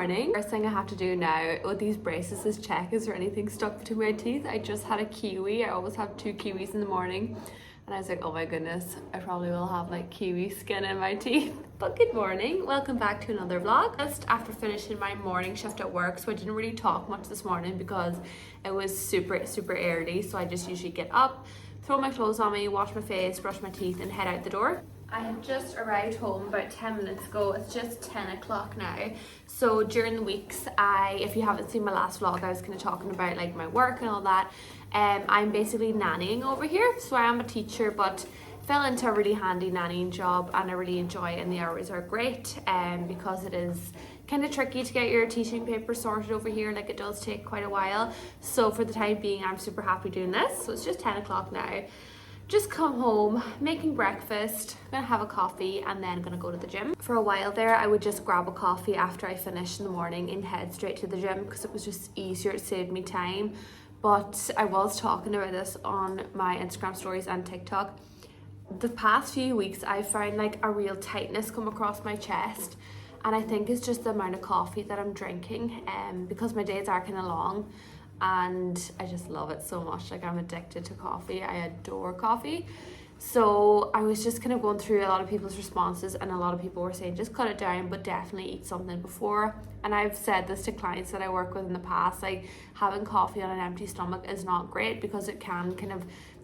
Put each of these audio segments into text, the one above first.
morning. First thing I have to do now with these braces is check is there anything stuck between my teeth. I just had a kiwi. I always have 2 kiwis in the morning. And I was like, oh my goodness, I probably will have like kiwi skin in my teeth. But good morning, welcome back to another vlog. Just after finishing my morning shift at work, so I didn't really talk much this morning because it was super early. So I just usually get up, throw my clothes on me, wash my face, brush my teeth and head out the door. I have just arrived home about 10 minutes ago. It's just 10 o'clock now. So during the weeks, if you haven't seen my last vlog, I was kind of talking about like my work and all that. I'm basically nannying over here. So I am a teacher, but fell into a really handy nannying job and I really enjoy it, and the hours are great because it is kind of tricky to get your teaching paper sorted over here. Like it does take quite a while. So for the time being, I'm super happy doing this. So it's just 10 o'clock now. Just come home, making breakfast, gonna have a coffee and then gonna go to the gym. For a while there, I would just grab a coffee after I finished in the morning and head straight to the gym because it was just easier, it saved me time. But I was talking about this on my Instagram stories and TikTok. The past few weeks, I found like a real tightness come across my chest, and I think it's just the amount of coffee that I'm drinking because my days are kind of long. And I just love it so much. Like I'm addicted to coffee. I adore coffee. So I was just kind of going through a lot of people's responses, and a lot of people were saying just cut it down, but definitely eat something before. And I've said this to clients that I work with in the past, like having coffee on an empty stomach is not great because it can kind of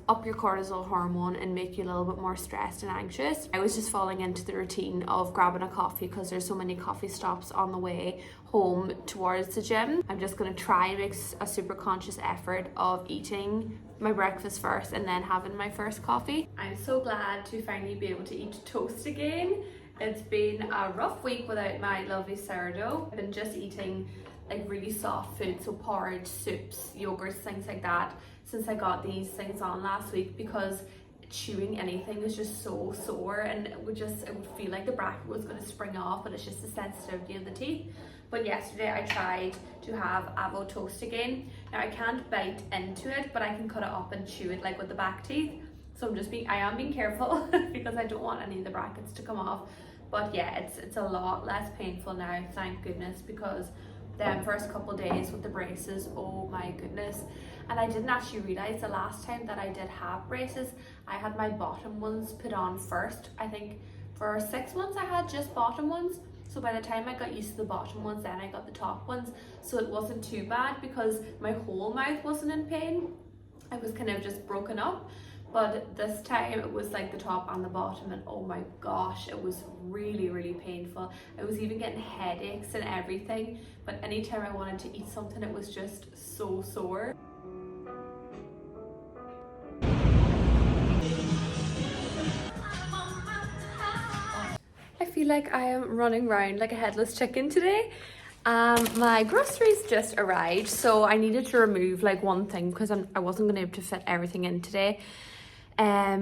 up your cortisol hormone and make you a little bit more stressed and anxious. I was just falling into the routine of grabbing a coffee because there's so many coffee stops on the way home towards the gym. I'm just going to try and make a super conscious effort of eating my breakfast first and then having my first coffee. I'm so glad to finally be able to eat toast again. It's been a rough week without my lovely sourdough. I've been just eating like really soft food, so porridge, soups, yogurts, things like that, since I got these things on last week because chewing anything was just so sore, and it would feel like the bracket was going to spring off, but it's just the sensitivity of the teeth. But yesterday I tried to have avo toast again. Now I can't bite into it, but I can cut it up and chew it like with the back teeth. So I am being careful because I don't want any of the brackets to come off. But yeah, it's a lot less painful now, thank goodness, because the first couple days with the braces, oh my goodness. And I didn't actually realize the last time that I did have braces, I had my bottom ones put on first. I think for 6 months I had just bottom ones. So by the time I got used to the bottom ones, then I got the top ones. So it wasn't too bad because my whole mouth wasn't in pain. I was kind of just broken up. But this time it was like the top and the bottom, and oh my gosh, it was really painful. I was even getting headaches and everything, but anytime I wanted to eat something, it was just so sore. I feel like I am running around like a headless chicken today. My groceries just arrived, so I needed to remove like one thing because I wasn't going to be able to fit everything in today.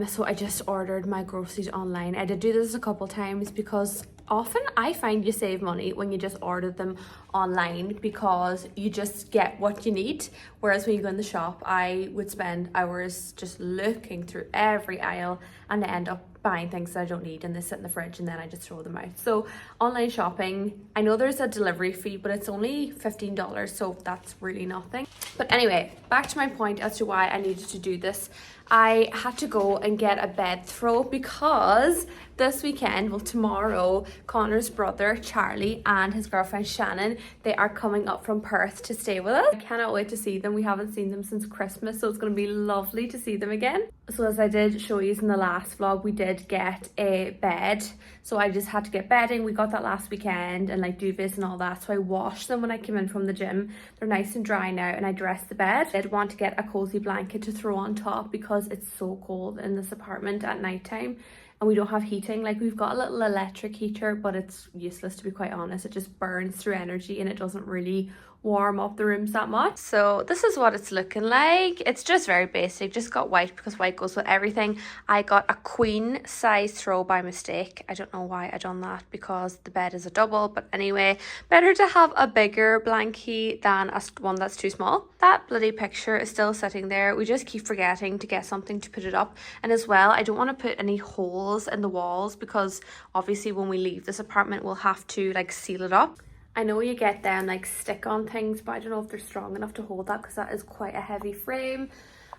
So I just ordered my groceries online. I did do this a couple times because often I find you save money when you just order them online because you just get what you need. Whereas when you go in the shop, I would spend hours just looking through every aisle and I end up buying things that I don't need and they sit in the fridge and then I just throw them out. So online shopping, I know there's a delivery fee, but it's only $15, so that's really nothing. But anyway, back to my point as to why I needed to do this. I had to go and get a bed throw because this weekend, well tomorrow, Connor's brother Charlie and his girlfriend Shannon, they are coming up from Perth to stay with us. I cannot wait to see them. We haven't seen them since Christmas, so it's going to be lovely to see them again. So as I did show you in the last vlog, we did get a bed. So I just had to get bedding. We got that last weekend and like duvets and all that. So I washed them when I came in from the gym. They're nice and dry now and I dressed the bed. I did want to get a cozy blanket to throw on top because it's so cold in this apartment at night time. And we don't have heating. Like we've got a little electric heater, but it's useless to be quite honest. It just burns through energy and it doesn't really warm up the rooms that much. So this is what it's looking like. It's just very basic, just got white because white goes with everything. I got a queen size throw by mistake. I don't know why I done that because the bed is a double, but anyway, better to have a bigger blankie than one that's too small. That bloody picture is still sitting there. We just keep forgetting to get something to put it up. And as well, I don't want to put any holes in the walls because obviously when we leave this apartment we'll have to like seal it up. I know you get them like stick on things, but I don't know if they're strong enough to hold that because that is quite a heavy frame.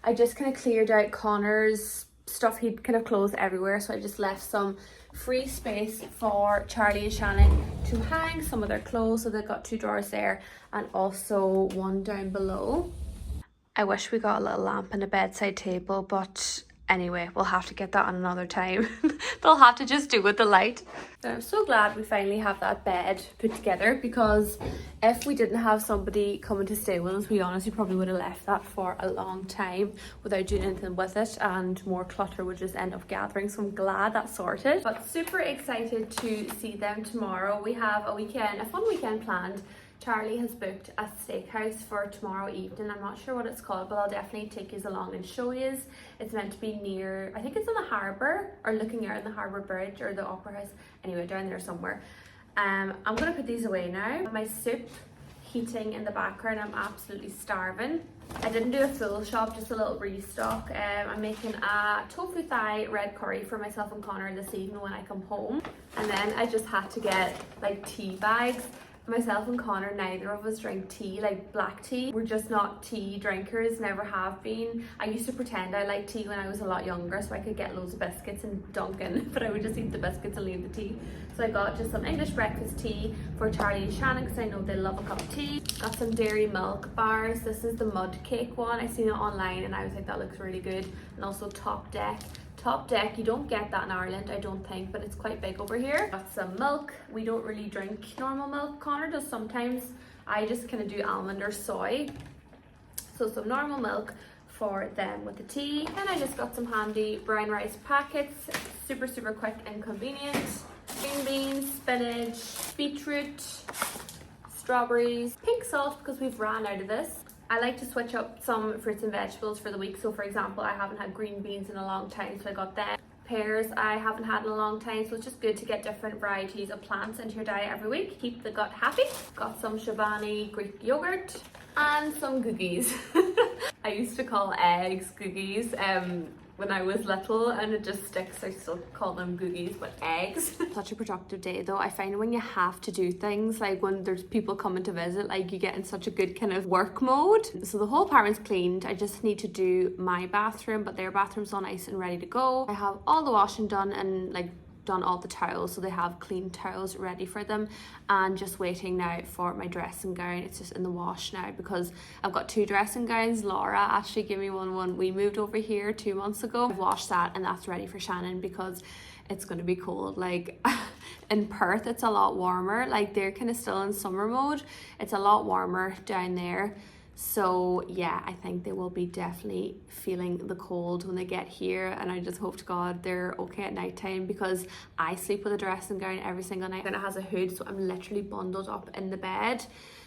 I just kind of cleared out Connor's stuff. He'd kind of clothes everywhere, so I just left some free space for Charlie and Shannon to hang some of their clothes. So they've got 2 drawers there and also one down below. I wish we got a little lamp and a bedside table, but anyway, we'll have to get that on another time. They'll have to just do with the light. So I'm so glad we finally have that bed put together, because if we didn't have somebody coming to stay with us, we honestly probably would have left that for a long time without doing anything with it, and more clutter would just end up gathering. So I'm glad that's sorted. But super excited to see them tomorrow. We have a fun weekend planned. Charlie has booked a steakhouse for tomorrow evening. I'm not sure what it's called, but I'll definitely take you along and show you. It's meant to be near, I think it's on the harbour, or looking out on the harbour bridge, or the opera house. Anyway, down there somewhere. I'm gonna put these away now. My soup heating in the background. I'm absolutely starving. I didn't do a full shop, just a little restock. I'm making a tofu thai red curry for myself and Connor this evening when I come home. And then I just had to get like tea bags. Myself and Connor, neither of us drink tea, like black tea. We're just not tea drinkers, never have been. I used to pretend I liked tea when I was a lot younger so I could get loads of biscuits and dunk in, but I would just eat the biscuits and leave the tea. So I got just some English breakfast tea for Charlie and Shannon because I know they love a cup of tea. Got some dairy milk bars. This is the mud cake one. I seen it online and I was like, that looks really good. And also Top Deck. Top Deck, you don't get that in Ireland, I don't think, but it's quite big over here. Got some milk. We don't really drink normal milk. Connor does sometimes. I just kind of do almond or soy. So some normal milk for them with the tea. Then I just got some handy brown rice packets. Super, super quick and convenient. Green beans, spinach, beetroot, strawberries, pink salt because we've ran out of this. I like to switch up some fruits and vegetables for the week. So for example, I haven't had green beans in a long time, so I got them. Pears I haven't had in a long time, so it's just good to get different varieties of plants into your diet every week. Keep the gut happy. Got some Chobani Greek yogurt and some googies. I used to call eggs googies when I was little, and it just sticks. I still call them googies, but eggs. Such a productive day though. I find when you have to do things, like when there's people coming to visit, like you get in such a good kind of work mode. So the whole apartment's cleaned. I just need to do my bathroom, but their bathroom's all nice and ready to go. I have all the washing done and like done all the towels, so they have clean towels ready for them, and just waiting now for my dressing gown. It's just in the wash now because I've got 2 dressing gowns. Laura actually gave me one when we moved over here 2 months ago. I've washed that and that's ready for Shannon because it's going to be cold. Like in Perth it's a lot warmer, like they're kind of still in summer mode. It's a lot warmer down there. So yeah, I think they will be definitely feeling the cold when they get here, and I just hope to God they're okay at night time because I sleep with a dressing gown every single night and it has a hood, so I'm literally bundled up in the bed.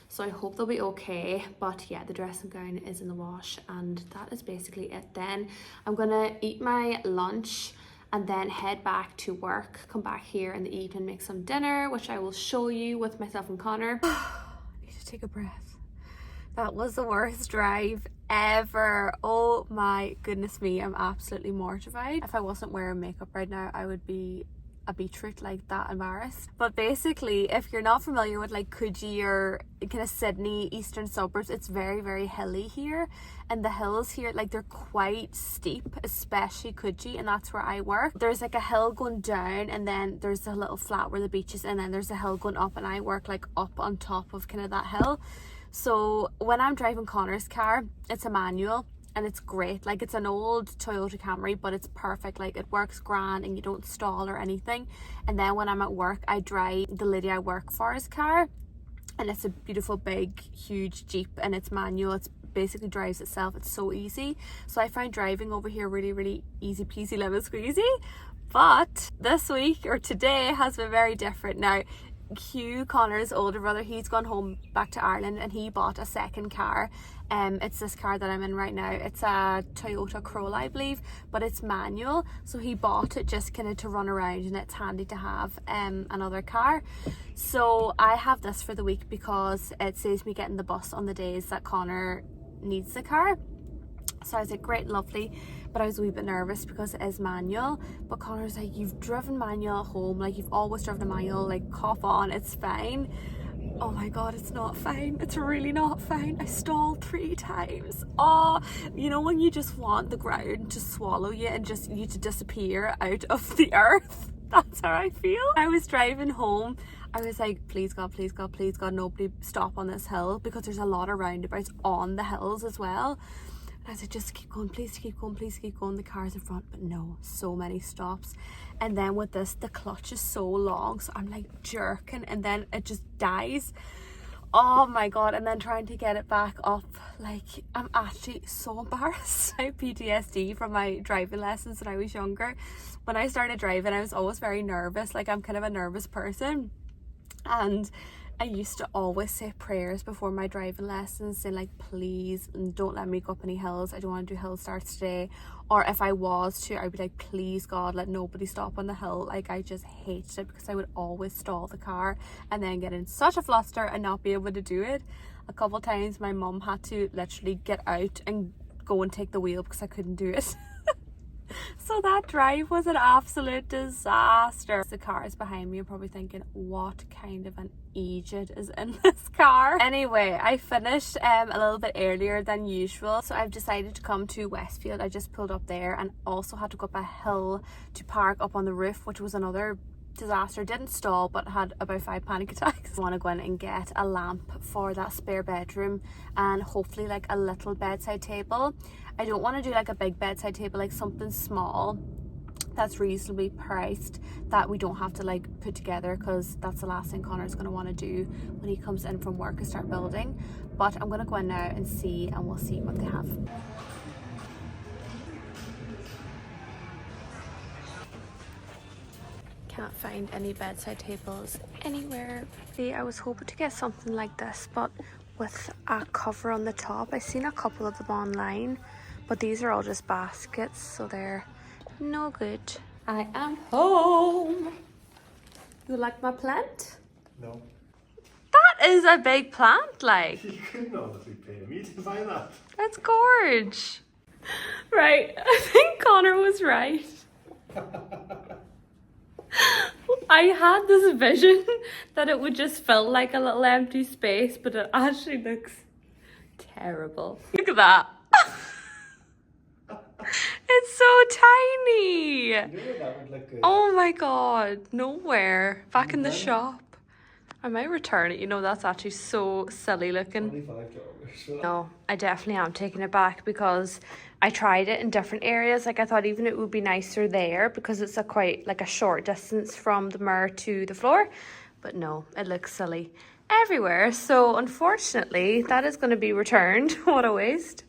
So I hope they'll be okay. But yeah, the dressing gown is in the wash and that is basically it. Then I'm gonna eat my lunch and then head back to work, come back here in the evening, make some dinner, which I will show you with myself and Connor. I need to take a breath. That was the worst drive ever. Oh my goodness me, I'm absolutely mortified. If I wasn't wearing makeup right now, I would be a beetroot, like that embarrassed. But basically, if you're not familiar with like Coogee or kind of Sydney eastern suburbs, it's very, very hilly here. And the hills here, like they're quite steep, especially Coogee, and that's where I work. There's like a hill going down and then there's a little flat where the beach is, and then there's a hill going up, and I work like up on top of kind of that hill. So when I'm driving Connor's car, it's a manual and it's great. Like it's an old Toyota Camry, but it's perfect. Like it works grand and you don't stall or anything. And then when I'm at work, I drive the lady I work for's car, and it's a beautiful big huge Jeep and it's manual. It's basically drives itself. It's so easy. So I find driving over here really, really easy peasy lemon squeezy. But this week or today has been very different. Now Hugh, Connor's older brother, he's gone home back to Ireland and he bought a second car. It's this car that I'm in right now. It's a Toyota Corolla, I believe, but it's manual. So he bought it just kind of to run around, and it's handy to have another car. So I have this for the week because it saves me getting the bus on the days that Connor needs the car. So I was like, great, lovely. But I was a wee bit nervous because it is manual. But Connor's like, you've driven manual at home, like you've always driven a manual, like cop on, it's fine. Oh my god, it's not fine. It's really not fine. I stalled 3 times. Oh, you know when you just want the ground to swallow you and just you to disappear out of the earth? That's how I feel. I was driving home. I was like, please God, please God, please God, nobody stop on this hill, because there's a lot of roundabouts on the hills as well. And I said, just keep going, please keep going, please keep going. The car's in front, but no, so many stops. And then with this, the clutch is so long, so I'm like jerking, and then it just dies. Oh my god. And then trying to get it back up, like, I'm actually so embarrassed. I have PTSD from my driving lessons when I was younger. When I started driving, I was always very nervous. Like, I'm kind of a nervous person, and I used to always say prayers before my driving lessons, saying like, please don't let me go up any hills. I don't want to do hill starts today. Or if I was to, I'd be like, please God, let nobody stop on the hill. Like, I just hated it, because I would always stall the car and then get in such a fluster and not be able to do it. A couple times my mum had to literally get out and go and take the wheel because I couldn't do it. So that drive was an absolute disaster. The car is behind me. I'm probably thinking, what kind of an idiot is in this car? Anyway, I finished a little bit earlier than usual, so I've decided to come to Westfield. I just pulled up there and also had to go up a hill to park up on the roof, which was another disaster. Didn't stall, but had about 5 panic attacks. I want to go in and get a lamp for that spare bedroom, and hopefully like a little bedside table. I don't want to do like a big bedside table, like something small that's reasonably priced that we don't have to like put together, because that's the last thing Connor's going to want to do when he comes in from work and start building. But I'm going to go in now and see, and we'll see what they have. Can't find any bedside tables anywhere. See, I was hoping to get something like this, but with a cover on the top. I've seen a couple of them online, but these are all just baskets, so they're no good. I am home. You like my plant? No. That is a big plant, like. You couldn't honestly pay me to buy that. That's gorge. Right, I think Connor was right. I had this vision that it would just feel like a little empty space, but it actually looks terrible. Look at that. It's so tiny. You know that would look good. Oh my god, nowhere. Back in the shop. I might return it, you know, that's actually so silly looking. $25. No, I definitely am taking it back, because I tried it in different areas. Like, I thought even it would be nicer there, because it's a quite like a short distance from the mirror to the floor. But no, it looks silly everywhere. So unfortunately, that is going to be returned. What a waste.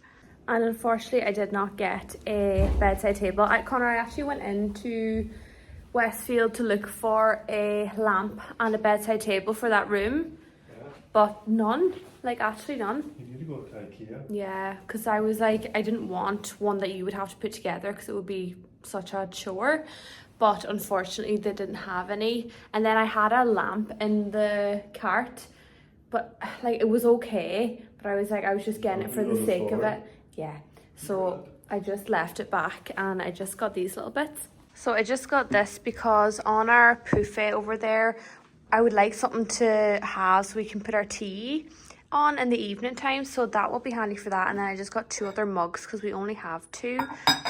And unfortunately, I did not get a bedside table. Connor, I actually went into Westfield to look for a lamp and a bedside table for that room. Yeah. But none. Like, actually none. You need to go to IKEA. Yeah, because I was like, I didn't want one that you would have to put together, because it would be such a chore. But unfortunately, they didn't have any. And then I had a lamp in the cart, but like, it was okay. But I was like, I was just getting it for the sake of it. Yeah. So I just left it back, and I just got these little bits. So I just got this because on our buffet over there, I would like something to have so we can put our tea on in the evening time, so that will be handy for that. And then I just got 2 other mugs because we only have 2,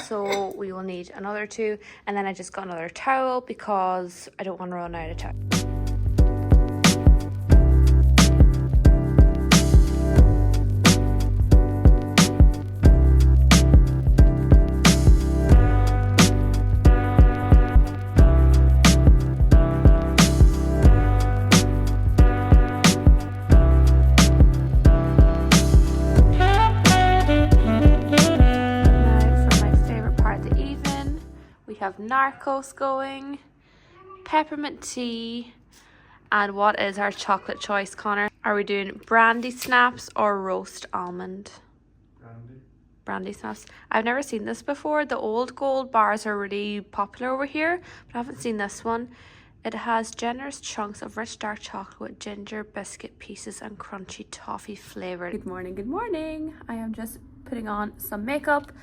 so we will need another 2. And then I just got another towel because I don't want to run out of towel. Have Narcos going, peppermint tea, and what is our chocolate choice, Connor? Are we doing brandy snaps or roast almond? Brandy snaps. I've never seen this before. The old gold bars are really popular over here, but I haven't seen this one. It has generous chunks of rich dark chocolate with ginger biscuit pieces and crunchy toffee flavour. Good morning, good morning. I am just putting on some makeup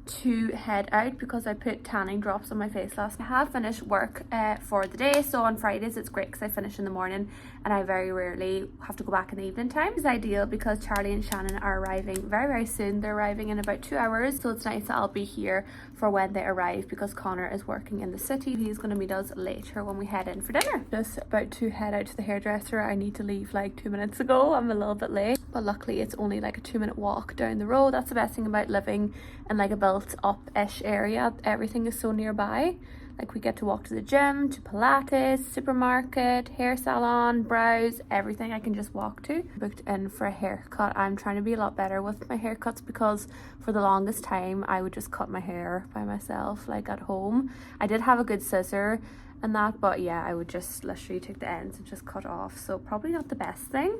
to head out because I put tanning drops on my face last night. I have finished work for the day, so on Fridays it's great because I finish in the morning and I very rarely have to go back in the evening time. It's ideal because Charlie and Shannon are arriving very soon. They're arriving in about 2 hours, so it's nice that I'll be here for when they arrive because Connor is working in the city. He's going to meet us later when we head in for dinner. Just about to head out to the hairdresser. I need to leave like 2 minutes ago. I'm a little bit late, but luckily it's only like a 2-minute walk down the road. That's the best thing about living in like a built up-ish area. Everything is so nearby. Like we get to walk to the gym, to Pilates, supermarket, hair salon, brows, everything I can just walk to. Booked in for a haircut. I'm trying to be a lot better with my haircuts because for the longest time I would just cut my hair by myself like at home. I did have a good scissor and that, but yeah, I would just literally take the ends and just cut off, so probably not the best thing.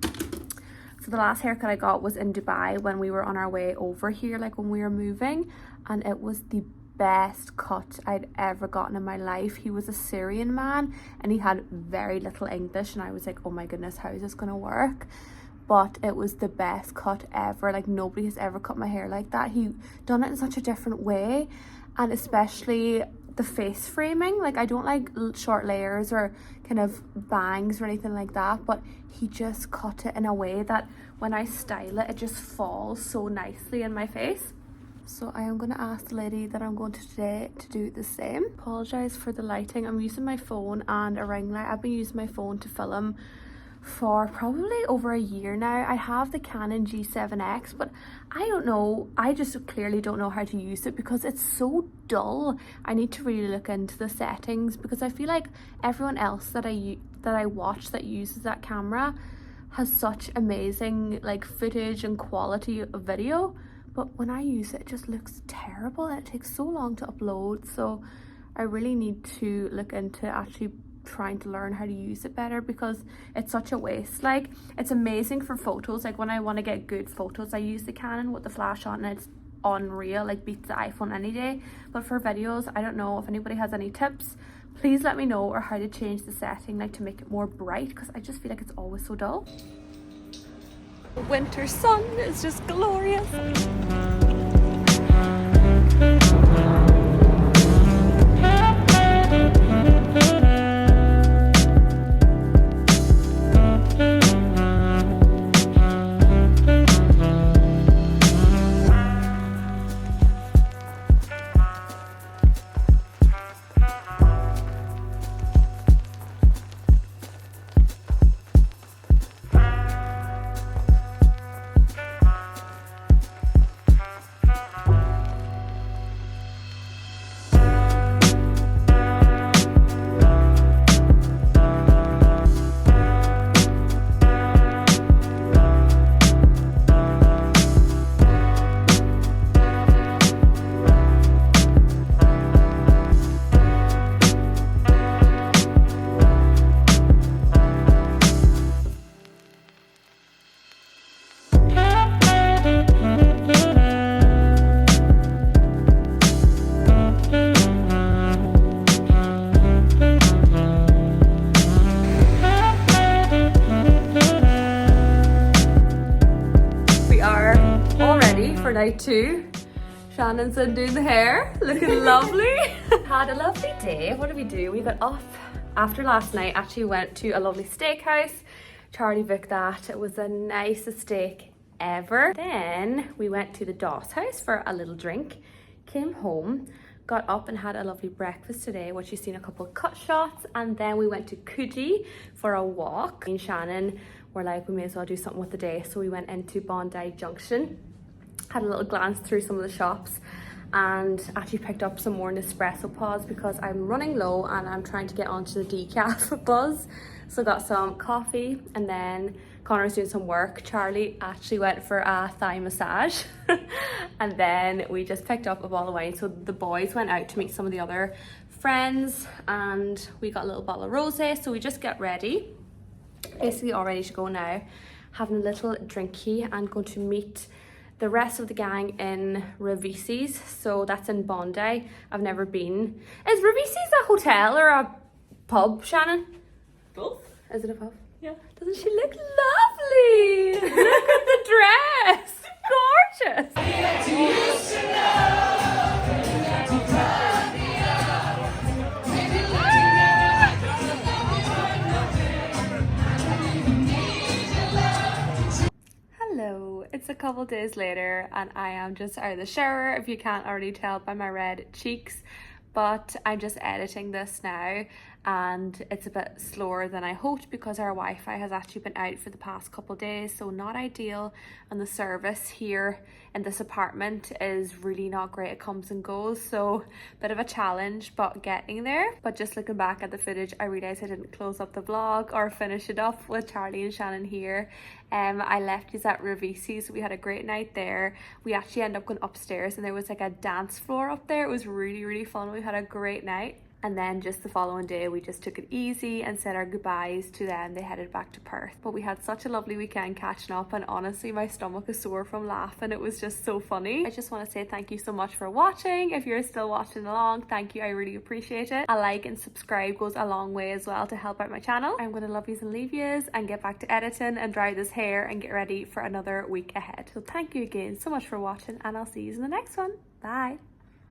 So the last haircut I got was in Dubai when we were on our way over here, like when we were moving, and it was the best cut I'd ever gotten in my life. He was a Syrian man and he had very little English, and I was like, oh my goodness, how is this gonna work? But it was the best cut ever. Like nobody has ever cut my hair like that. He done it in such a different way, and especially the face framing. Like I don't like short layers or kind of bangs or anything like that, but he just cut it in a way that when I style it, it just falls so nicely in my face. So I am going to ask the lady that I'm going to today to do the same. Apologise for the lighting. I'm using my phone and a ring light. I've been using my phone to film for probably over a year now. I have the Canon G7X, but I don't know, I just clearly don't know how to use it because it's so dull. I need to really look into the settings because I feel like everyone else that I watch that uses that camera has such amazing like footage and quality of video, but when I use it, it just looks terrible and it takes so long to upload. So I really need to look into actually trying to learn how to use it better because it's such a waste. Like it's amazing for photos, like when I want to get good photos I use the Canon with the flash on and it's unreal, like beats the iPhone any day. But for videos, I don't know if anybody has any tips. Please let me know, or how to change the setting like to make it more bright because I just feel like it's always so dull. The winter sun is just glorious. Night 2. Shannon's in doing the hair, looking lovely. Had a lovely day. What did we do? We got up after last night, actually went to a lovely steakhouse. Charlie booked that. It was the nicest steak ever. Then we went to the Doss house for a little drink, came home, got up and had a lovely breakfast today, which you've seen a couple of cut shots, and then we went to Coogee for a walk. Me and Shannon were like, we may as well do something with the day, so we went into Bondi Junction, had a little glance through some of the shops, and actually picked up some more Nespresso pods because I'm running low and I'm trying to get onto the decaf buzz. So got some coffee, and then Connor's doing some work. Charlie actually went for a thigh massage and then we just picked up a bottle of wine. So the boys went out to meet some of the other friends and we got a little bottle of rosé. So we just get ready, basically all ready to go now, having a little drinky and going to meet the rest of the gang in Ravisi's. So that's in Bondi. I've never been. Is Ravisi's a hotel or a pub, Shannon? Both. Is it a pub? Yeah. Doesn't she look lovely? Look at the dress. gorgeous. Hello, it's a couple days later and I am just out of the shower, if you can't already tell by my red cheeks, but I'm just editing this now and it's a bit slower than I hoped because our Wi-Fi has actually been out for the past couple days, so not ideal, and the service here in this apartment is really not great. It comes and goes, so bit of a challenge but getting there. But just looking back at the footage, I realized I didn't close up the vlog or finish it up with Charlie and Shannon here. I left you at Ravisi's. We had a great night there. We actually ended up going upstairs and there was like a dance floor up there. It was really fun. We had a great night. And then just the following day, we just took it easy and said our goodbyes to them. They headed back to Perth. But we had such a lovely weekend catching up, and honestly, my stomach is sore from laughing. It was just so funny. I just want to say thank you so much for watching. If you're still watching along, thank you. I really appreciate it. A like and subscribe goes a long way as well to help out my channel. I'm going to love yous and leave yous and get back to editing and dry this hair and get ready for another week ahead. So thank you again so much for watching, and I'll see you in the next one. Bye.